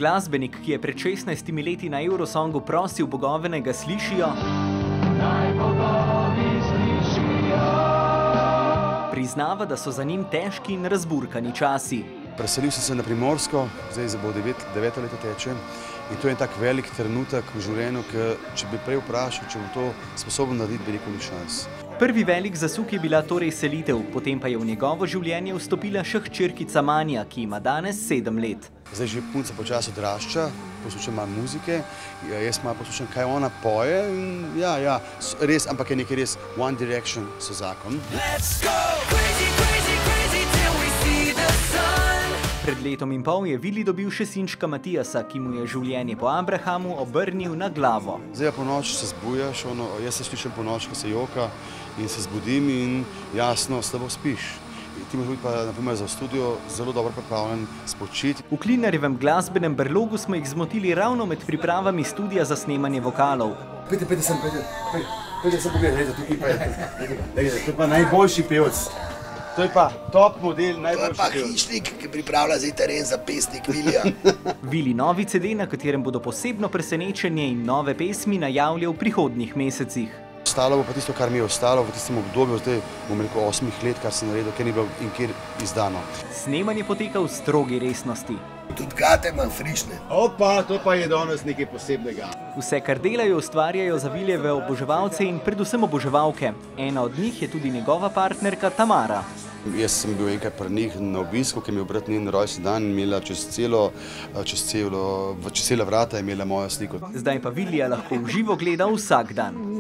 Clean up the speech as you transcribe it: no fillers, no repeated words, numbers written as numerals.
Glasbenik, ki je pred 16 leti na Eurosongu prosil bogove, naj ga slišijo, priznava, da so za njim težki in razburkani časi. Preselil sem se na Primorsko, zdaj bo 9 leta teče. In to je tak velik trenutek v življenju, ki če bi prej vprašal, če bom to sposoben narediti, bi rekel ni šans. Prvi velik zasuk je bila torej selitev, potem pa je v njegovo življenje vstopila še hčerkica Manja, ki ima danes 7 let. Zdaj že punca počasi odrašča, poslušam malo muzike, jaz malo poslušam, kaj ona poje in ja, res, ampak je nekaj res One Direction so zakon. Pred letom in pol je Vili dobil še sinčka Matijasa, ki mu je življenje po Abrahamu obrnil na glavo. Zdaj po noči se zbujaš, jaz se slišim po noči, ko se joka in se zbudim in jasno, slabo spiš. Ti moraš biti pa, na primer, za v studio zelo dobro pripravljen spočiti. V Klinarjevem glasbenem brlogu smo jih zmotili ravno med pripravami studia za snemanje vokalov. Pejte sem pogledajte, tukaj pejte. To je pa najboljši pevec. To je pa top model, najboljši pevec. To je pa hišnik, ki pripravlja zdaj teren za pesnik Vilija. Vili novi CD, na katerem bodo posebno presenečenje in nove pesmi najavlja v prihodnjih mesecih. Ostalo bo pa tisto, kar mi je ostalo v tistem obdobju, zdaj bom rekel 8 let, kar sem naredil, ker ni bilo in kjer izdano. Snemanje poteka v strogi resnosti. Tudi gate imam frišne. Opa, to pa je danes nekaj posebnega. Vse, kar delajo, ustvarjajo za Vilijeve oboževalce in predvsem oboževalke. Ena od njih je tudi njegova partnerka Tamara. Jaz sem bil enkrat pri njih na obisku, ki mi je brat njen rojstni dan imela čez cela vrata imela mojo sliko. Zdaj pa Vilija lahko v živo gleda vsak dan.